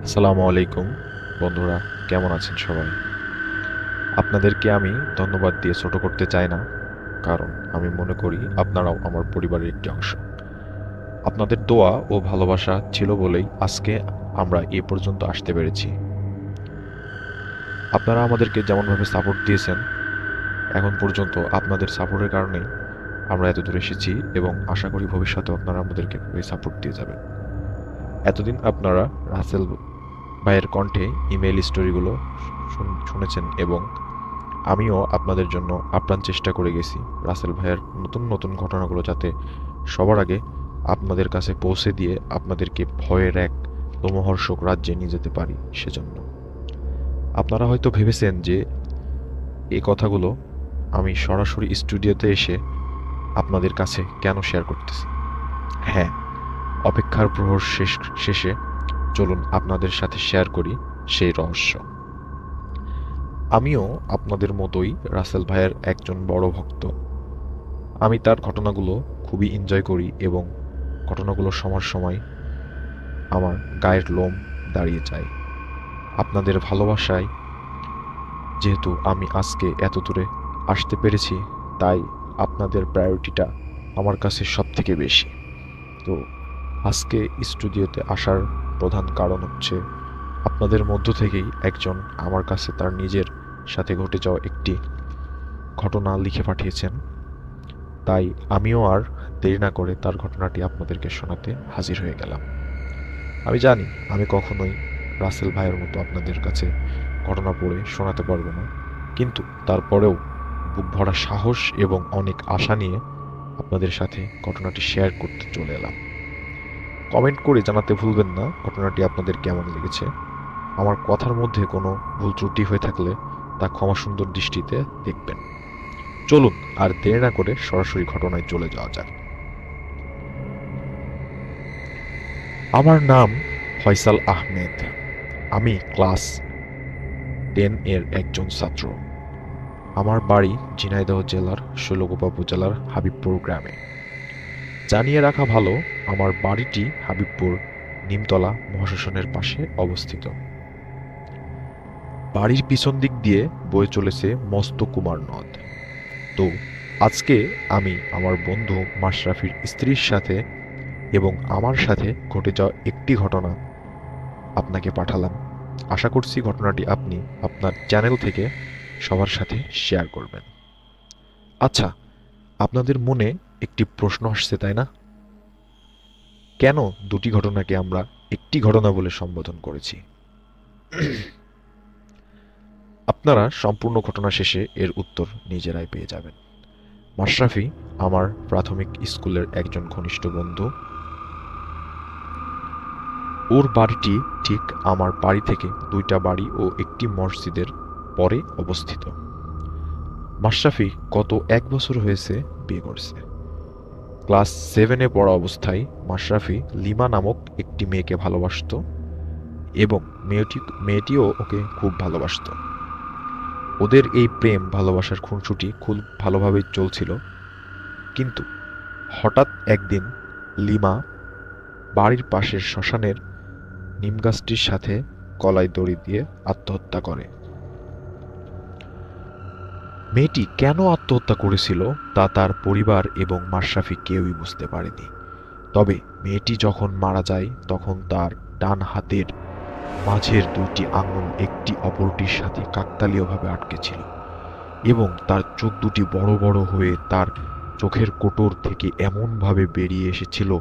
আসসালামু আলাইকুম বন্ধুরা, কেমন আছেন সবাই? আপনাদেরকে আমি ধন্যবাদ দিয়ে ছোট করতে চাই না, কারণ আমি মনে করি আপনারাও আমার পরিবারের একটি অংশ। আপনাদের দোয়া ও ভালোবাসা ছিল বলেই আজকে আমরা এ পর্যন্ত আসতে পেরেছি। আপনারা আমাদেরকে যেমনভাবে সাপোর্ট দিয়েছেন এখন পর্যন্ত, আপনাদের সাপোর্টের কারণেই আমরা এত দূর এসেছি এবং আশা করি ভবিষ্যতেও আপনারা আমাদেরকে সাপোর্ট দিয়ে যাবেন। এতদিন আপনারা রাসেল ভাইয়ের কণ্ঠে ইমেইল স্টোরিগুলো শুনেছেন এবং আমিও আপনাদের জন্য আপ্রাণ চেষ্টা করে গেছি রাসেল ভাইয়ের নতুন নতুন ঘটনাগুলো যাতে সবার আগে আপনাদের কাছে পৌঁছে দিয়ে আপনাদেরকে ভয়ের এক লোমহর্ষক রাজ্যে নিয়ে যেতে পারি সেজন্য। আপনারা হয়তো ভেবেছেন যে এই কথাগুলো আমি সরাসরি স্টুডিওতে এসে আপনাদের কাছে কেন শেয়ার করতেছি। হ্যাঁ, অপেক্ষার প্রহর শেষে চলুন আপনাদের সাথে শেয়ার করি সেই রহস্য। আমিও আপনাদের মতোই রাসেল ভাইয়ের একজন বড় ভক্ত। আমি তার ঘটনাগুলো খুবই এনজয় করি এবং ঘটনাগুলো শোনার সময় আমার গায়ের লোম দাঁড়িয়ে যায়। আপনাদের ভালোবাসায় যেহেতু আমি আজকে এত দূরে আসতে পেরেছি, তাই আপনাদের প্রায়োরিটিটা আমার কাছে সবথেকে বেশি। তো আজকে স্টুডিওতে আসার প্রধান কারণ হচ্ছে আপনাদের মধ্য থেকেই একজন আমার কাছে তার নিজের সাথে ঘটে যাওয়া একটি ঘটনা লিখে পাঠিয়েছেন। তাই আমিও আর দেরি না করে তার ঘটনাটি আপনাদেরকে শোনাতে হাজির হয়ে গেলাম। আমি জানি আমি কখনোই রাসেল ভাইয়ের মতো আপনাদের কাছে ঘটনা পড়ে শোনাতে পারবো না, কিন্তু তারপরেও বুক ভরা সাহস এবং অনেক আশা নিয়ে আপনাদের সাথে ঘটনাটি শেয়ার করতে চলে এলাম। কমেন্ট করে জানাতে ভুলবেন না ঘটনাটি আপনাদের কেমন লেগেছে। আমার কথার মধ্যে কোনো ভুল ত্রুটি হয়ে থাকলে তা ক্ষমা সুন্দর দৃষ্টিতে দেখবেন। চলুন আর দেরি না করে সরাসরি ঘটনায় চলে যাওয়া যাক। আমার নাম ফয়সাল আহমেদ। আমি ক্লাস 10 এর একজন ছাত্র। আমার বাড়ি ঝিনাইদহ জেলার শৈলকুপা উপজেলার হাবিবপুর গ্রামে। জানিয়ে রাখা ভালো, আমার বাড়িটি হাবিবপুর নিমতলা মহাশ্মশানের পাশে অবস্থিত। বাড়ির পিছন দিক দিয়ে বয়ে চলেছে মস্ত কুমার নদ। তো আজকে আমি আমার বন্ধু মাশরাফির স্ত্রীর সাথে এবং আমার সাথে ঘটে যাওয়া একটি ঘটনা আপনাকে পাঠালাম। আশা করছি ঘটনাটি আপনি আপনার চ্যানেল থেকে সবার সাথে শেয়ার করবেন। আচ্ছা, আপনাদের মনে একটি প্রশ্ন আসছে তাই না? কেন দুটি ঘটনাকে আমরা একটি ঘটনা বলে সম্বোধন করেছি? আপনারা সম্পূর্ণ ঘটনা শেষে এর উত্তর নিজেরাই পেয়ে যাবেন। মাশরাফি আমার প্রাথমিক স্কুলের একজন ঘনিষ্ঠ বন্ধু। ওর বাড়িটি ঠিক আমার বাড়ি থেকে 2টা বাড়ি ও একটি মসজিদের পরে অবস্থিত। মাশরাফি গত 1 বছর হয়েছে বিয়ে করছে। ক্লাস 7-এ পড়া অবস্থায় মাশরাফি লিমা নামক একটি মেয়েকে ভালোবাসতো এবং মেয়েটিও ওকে খুব ভালোবাসতো। ওদের এই প্রেম ভালোবাসার খুনসুটি খুব ভালোভাবেই চলছিল, কিন্তু হঠাৎ একদিন লিমা বাড়ির পাশের শ্মশানের নিমগাছটির সাথে গলায় দড়ি দিয়ে আত্মহত্যা করে। মেয়েটি কেন আত্মহত্যা করেছিল তা তার পরিবার এবং মাশরাফি কেউই বুঝতে পারেনি। তবে মেয়েটি যখন মারা যায় তখন তার ডান হাতের মাঝের 2টি আঙুল একটি অপরটির সাথে কাকতালীয়ভাবে আটকে ছিল এবং তার চোখ দুটি বড় বড় হয়ে তার চোখের কোটর থেকে এমনভাবে বেরিয়ে এসেছিল,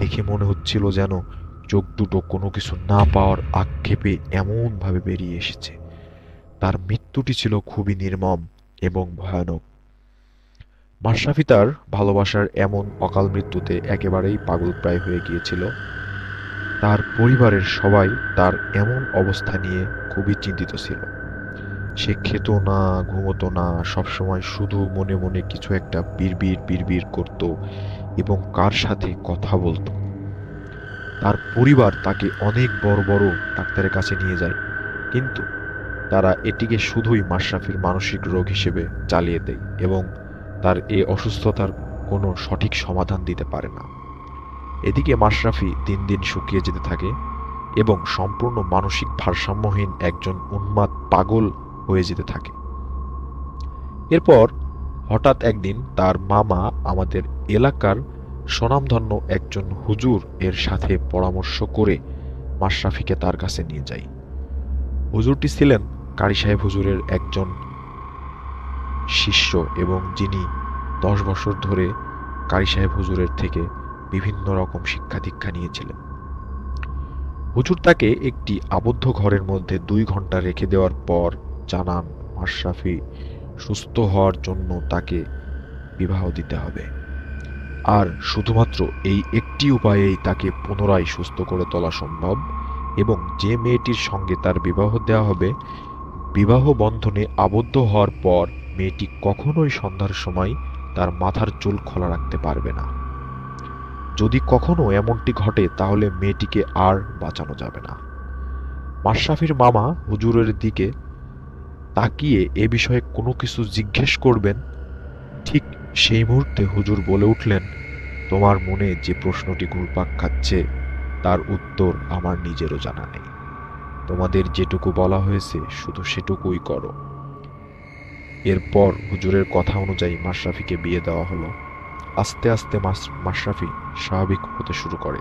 দেখে মনে হচ্ছিল যেন চোখ দুটো কোনো কিছু না পাওয়ার আক্ষেপে এমনভাবে বেরিয়ে এসেছে। তার মৃত্যুটি ছিল খুবই নির্মম এবং ভয়ানক। মাশরাফি তার ভালোবাসার এমন অকাল মৃত্যুতে একেবারেই পাগলপ্রায় হয়ে গিয়েছিল। তার পরিবারের সবাই তার এমন অবস্থা নিয়ে খুবই চিন্তিত ছিল। সে খেত না, ঘুমোতো না, সবসময় শুধু মনে মনে কিছু একটা বিড়বিড় বিড়বিড় করত এবং কার সাথে কথা বলতো। তার পরিবার তাকে অনেক বড় বড় ডাক্তারের কাছে নিয়ে যায়, কিন্তু তারা এটিকে শুধুই মাশরাফির মানসিক রোগ হিসেবে চালিয়ে দেয় এবং তার এই অসুস্থতার কোনো সঠিক সমাধান দিতে পারে না। এদিকে মাশরাফি দিন দিন শুকিয়ে যেতে থাকে এবং সম্পূর্ণ মানসিক ভারসাম্যহীন একজন উন্মাদ পাগল হয়ে যেতে থাকে। এরপর হঠাৎ একদিন তার মামা আমাদের এলাকার স্বনামধন্য একজন হুজুর এর সাথে পরামর্শ করে মাশরাফিকে তার কাছে নিয়ে যায়। হুজুরটি ছিলেন কারি সাহেব হুজুরের একজন শিষ্য এবং যিনি 10 বছর ধরে কারি সাহেব হুজুরের থেকে বিভিন্ন রকম শিক্ষা দীক্ষা নিয়েছিলেন। হুজুর তাকে একটি আবদ্ধ ঘরের মধ্যে 2 ঘন্টা রেখে দেওয়ার পর জানান মাশরাফি সুস্থ হওয়ার জন্য তাকে বিবাহ দিতে হবে, আর শুধুমাত্র এই একটি উপায়েই তাকে পুনরায় সুস্থ করে তোলা সম্ভব, এবং যে মেয়েটির সঙ্গে তার বিবাহ দেওয়া হবে, বিবাহ বন্ধনে আবদ্ধ হওয়ার পর মেয়েটি কখনোই সন্ধ্যার সময় তার মাথার চুল খোলা রাখতে পারবে না। যদি কখনো এমনটি ঘটে তাহলে মেয়েটিকে আর বাঁচানো যাবে না। মাশরাফির মামা হুজুরের দিকে তাকিয়ে এ বিষয়ে কোনো কিছু জিজ্ঞেস করবেন, ঠিক সেই মুহূর্তে হুজুর বলে উঠলেন, তোমার মনে যে প্রশ্নটি ঘুরপাক খাচ্ছে তার উত্তর আমার নিজেরও জানা নেই। তোমাদের যেটুকু বলা হয়েছে শুধু সেটুকুই করো। এরপর হুজুরের কথা অনুযায়ী মাশরাফিকে বিয়ে দেওয়া হলো। আস্তে আস্তে মাশরাফি স্বাভাবিক হতে শুরু করে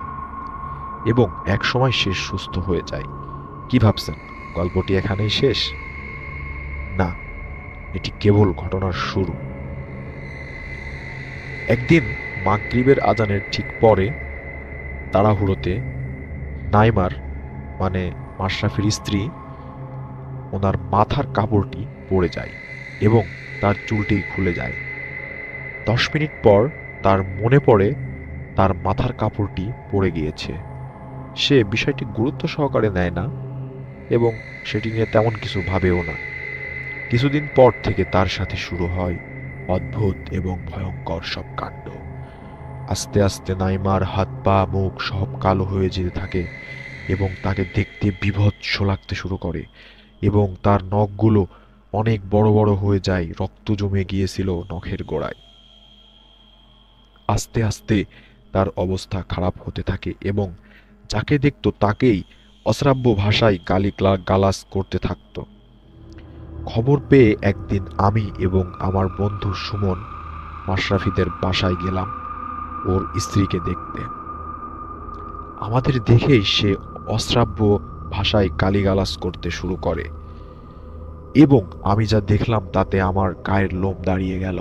এবং একসময় সে সুস্থ হয়ে যায়। কি ভাবছেন গল্পটি এখানেই শেষ? না, এটি কেবল ঘটনার শুরু। একদিন মাগরিবের আজানের ঠিক পরে তাড়াহুড়োতে নাইমার মানে মাশরাফির স্ত্রী ওনার মাথার কাপড়টি পড়ে যায় এবং তার চুলটি খুলে যায়। 10 মিনিট পর তার মনে পড়ে তার মাথার কাপড়টি পড়ে গিয়েছে। সে বিষয়টি গুরুত্ব সহকারে নেয় না এবং সেটি নিয়ে তেমন কিছু ভাবেও না। কিছুদিন পর থেকে তার সাথে শুরু হয় অদ্ভুত এবং ভয়ঙ্কর সব কাণ্ড। আস্তে আস্তে নাইমার হাত পা মুখ সব কালো হয়ে যেতে থাকে এবং তাকে দেখতে বীভৎস লাগতে শুরু করে এবং তার নখগুলো অনেক বড় বড় হয়ে যায়, রক্ত জমে গিয়েছিল নখের গোড়ায়। আস্তে আস্তে তার অবস্থা খারাপ হতে থাকে এবং যাকে দেখত তাকেই অশ্রাব্য ভাষায় গালাস করতে থাকত। খবর পেয়ে একদিন আমি এবং আমার বন্ধু সুমন মাশরাফিদের বাসায় গেলাম ওর স্ত্রীকে দেখতে। আমাদের দেখেই সে অশ্রাব্য ভাষায় গালিগালাজ করতে শুরু করে এবং আমি যা দেখলাম তাতে আমার গায়ের লোম দাঁড়িয়ে গেল।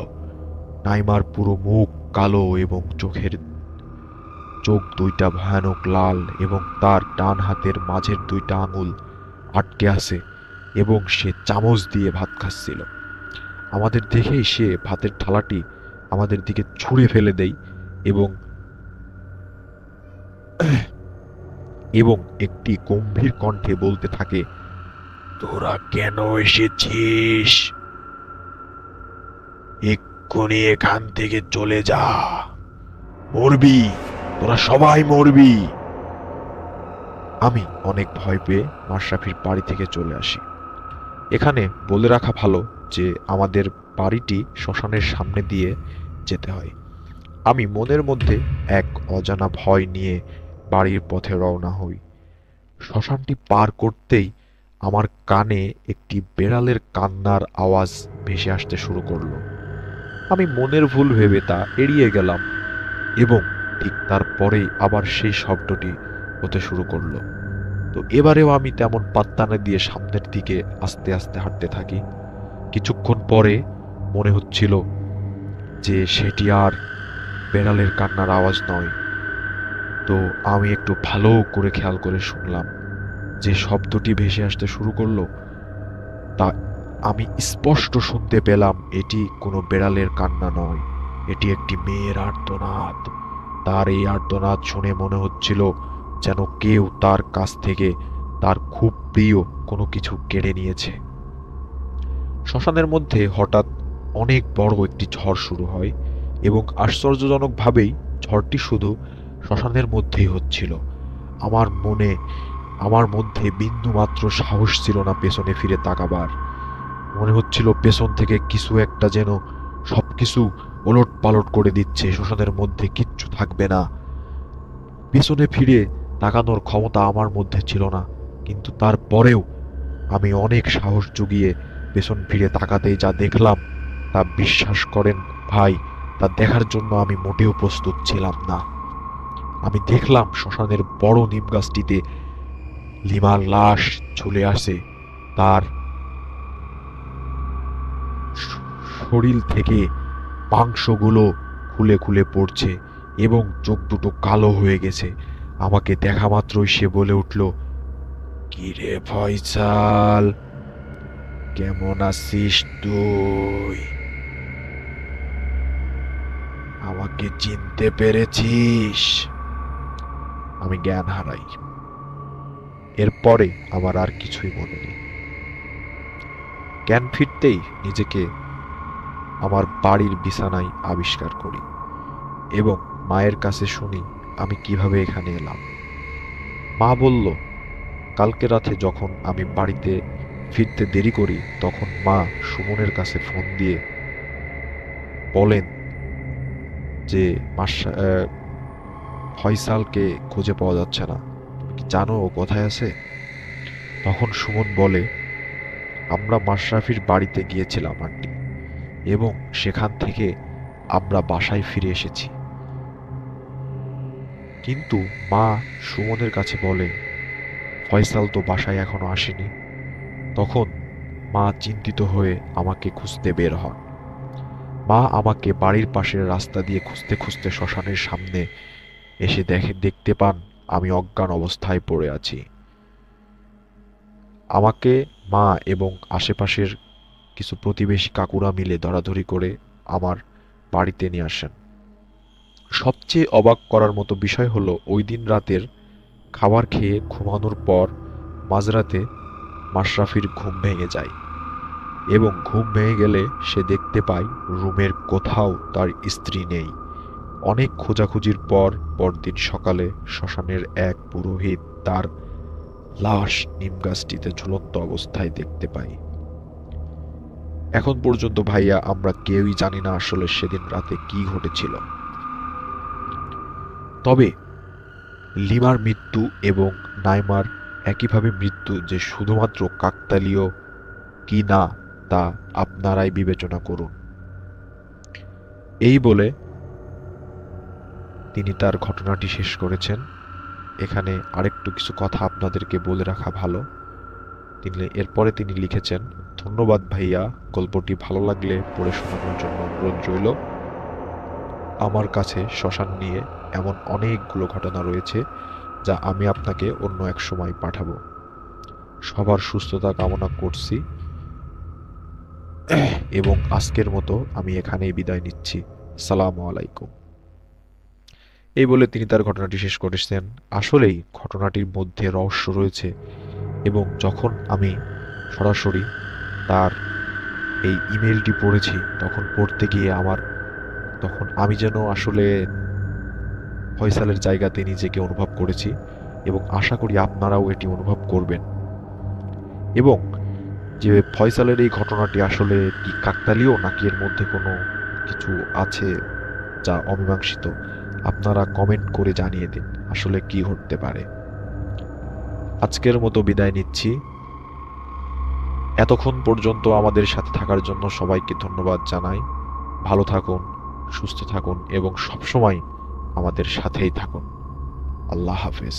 নাইমার পুরো মুখ কালো এবং চোখ দুইটা ভয়ানক লাল এবং তার ডান হাতের মাঝের 2টা আঙুল আটকে আছে এবং সে চামচ দিয়ে ভাত খাচ্ছিল। আমাদের দেখেই সে ভাতের থালাটি আমাদের দিকে ছুঁড়ে ফেলে দেয় এবং একটি গম্ভীর কণ্ঠে বলতে থাকে, তোরা কেন এসেছিস? এক্ষুনি এখান থেকে চলে যা, মরবি, তোরা সবাই মরবি। আমি অনেক ভয় পেয়ে মাশরাফির বাড়ি থেকে চলে আসি। এখানে বলে রাখা ভালো যে আমাদের বাড়িটি শ্মশানের সামনে দিয়ে যেতে হয়। আমি মনের মধ্যে এক অজানা ভয় নিয়ে বাড়ির পথে রওনা হই। শ্মশানটি পার করতেই আমার কানে একটি বেড়ালের কান্নার আওয়াজ ভেসে আসতে শুরু করলো। আমি মনের ভুল ভেবে তা এড়িয়ে গেলাম এবং ঠিক তারপরেই আবার সেই শব্দটি হতে শুরু করলো। তো এবারেও আমি তেমন পাত্তা না দিয়ে সামনের দিকে আস্তে আস্তে হাঁটতে থাকি। কিছুক্ষণ পরে মনে হচ্ছিল যে সেটি আর বেড়ালের কান্নার আওয়াজ নয়। তো আমি একটু ভালো করে খেয়াল করে শুনলাম যে শব্দটি ভেসে আসতে শুরু করলো তা আমি স্পষ্ট শুনতে পেলাম এটি কোনো বেড়ালের কান্না নয়, এটি একটি মেয়ের আর্তনাদ। তার এই আর্তনাদ শুনে মনে হচ্ছিল যেন কেউ তার কাছ থেকে তার খুব প্রিয় কোনো কিছু কেড়ে নিয়েছে। শ্মশানের মধ্যে হঠাৎ অনেক বড় একটি ঝড় শুরু হয় এবং আশ্চর্যজনকভাবেই ঝড়টি শুধু শ্মশানের মধ্যেই হচ্ছিল। আমার মধ্যে বিন্দুমাত্র সাহস ছিল না পেছনে ফিরে তাকাবার। মনে হচ্ছিল পেছন থেকে কিছু একটা যেন সবকিছু ওলট পালট করে দিচ্ছে, শ্মশানের মধ্যে কিচ্ছু থাকবে না। পেছনে ফিরে তাকানোর ক্ষমতা আমার মধ্যে ছিল না, কিন্তু তারপরেও আমি অনেক সাহস জুগিয়ে পেছন ফিরে তাকাতেই যা দেখলাম তা বিশ্বাস করেন ভাই, তা দেখার জন্য আমি মোটেও প্রস্তুত ছিলাম না। আমি দেখলাম শ্মশানের বড় নিম গাছটিতে লিমার লাশ ঝুলে আসে। তার শরীর থেকে মাংসগুলো খুলে খুলে পড়ছে এবং চোখ দুটো কালো হয়ে গেছে। আমাকে দেখা মাত্রই সে বলে উঠল, কিরে ফয়সাল, কেমন আছিস তুই? আমাকে চিনতে পেরেছিস? আমি জ্ঞান হারাই। এরপরে আমার আর কিছুই মনে নেই। জ্ঞান ফিরতেই নিজেকে আমার বাড়ির বিছানায় আবিষ্কার করি এবং মায়ের কাছে শুনি আমি কিভাবে এখানে এলাম। মা বলল, কালকে রাতে যখন আমি বাড়িতে ফিরতে দেরি করি তখন মা সুমনের কাছে ফোন দিয়ে বলেন যে ফয়সালকে খুঁজে পাওয়া যাচ্ছে না, তুমি কি জানো ও কোথায় আছে? তখন সুমন বলে, আমরা মাশরাফির বাড়িতে গিয়েছিলাম আন্টি, এবং সেখান থেকে আমরা বাসায় ফিরে এসেছি। কিন্তু মা সুমনের কাছে বলে, ফয়সাল তো বাসায় এখনো আসেনি। তখন মা চিন্তিত হয়ে আমাকে খুঁজতে বের হন। মা আমাকে বাড়ির পাশের রাস্তা দিয়ে খুঁজতে খুঁজতে শ্মশানের সামনে এসে দেখতে পান আমি অজ্ঞান অবস্থায় পড়ে আছি। আমাকে মা এবং আশেপাশের কিছু প্রতিবেশী কাকুরা মিলে ধরাধরি করে আমার বাড়িতে নিয়ে আসেন। সবচেয়ে অবাক করার মতো বিষয় হলো, ওই দিন রাতের খাবার খেয়ে ঘুমানোর পর মাঝরাতে মাশরাফির ঘুম ভেঙে যায় এবং ঘুম ভেঙে গেলে সে দেখতে পায় রুমের কোথাও তার স্ত্রী নেই। অনেক খোঁজাখুঁজির পর পরদিন সকালে শ্মশানের এক পুরোহিত তার লাশ নিমগাছটিতে ঝুলন্ত অবস্থায় দেখতে পাই। এখন পর্যন্ত ভাইয়া আমরা কেউই জানি না আসলে সেদিন রাতে কি ঘটেছিল। তবে লিমার মৃত্যু এবং নাইমার একইভাবে মৃত্যু যে শুধুমাত্র কাকতালীয় কি না তা আপনারাই বিবেচনা করুন। এই বলে তিনি তার ঘটনাটি শেষ করেছেন। এখানে আরেকটু কিছু কথা আপনাদেরকে বলে রাখা ভালো। এরপরে তিনি লিখেছেন, ধন্যবাদ ভাইয়া, গল্পটি ভালো লাগলে পড়ে শোনানোর জন্য অনুরোধ রইল। আমার কাছে শ্মশান নিয়ে এমন অনেকগুলো ঘটনা রয়েছে যা আমি আপনাকে অন্য এক সময় পাঠাবো। সবার সুস্থতা কামনা করছি এবং আজকের মতো আমি এখানেই বিদায় নিচ্ছি। আসসালামু আলাইকুম। এই বলে তিনি তার ঘটনাটি শেষ করেছেন। আসলেই ঘটনাটির মধ্যে রহস্য রয়েছে এবং যখন আমি সরাসরি তার এই ইমেলটি পড়েছি তখন পড়তে গিয়ে তখন আমি যেন আসলে ফয়সালের জায়গাতে নিজেকে অনুভব করেছি এবং আশা করি আপনারাও এটি অনুভব করবেন। এবং যে ফয়সালের এই ঘটনাটি আসলে কি কাকতালীয় নাকি এর মধ্যে কোনো কিছু আছে যা অমীমাংসিত, আপনারা কমেন্ট করে জানিয়ে দিন আসলে কি ঘটতে পারে। আজকের মতো বিদায় নিচ্ছি। এতক্ষণ পর্যন্ত আমাদের সাথে থাকার জন্য সবাইকে ধন্যবাদ জানাই। ভালো থাকুন, সুস্থ থাকুন এবং সবসময় আমাদের সাথেই থাকুন। আল্লাহ হাফেজ।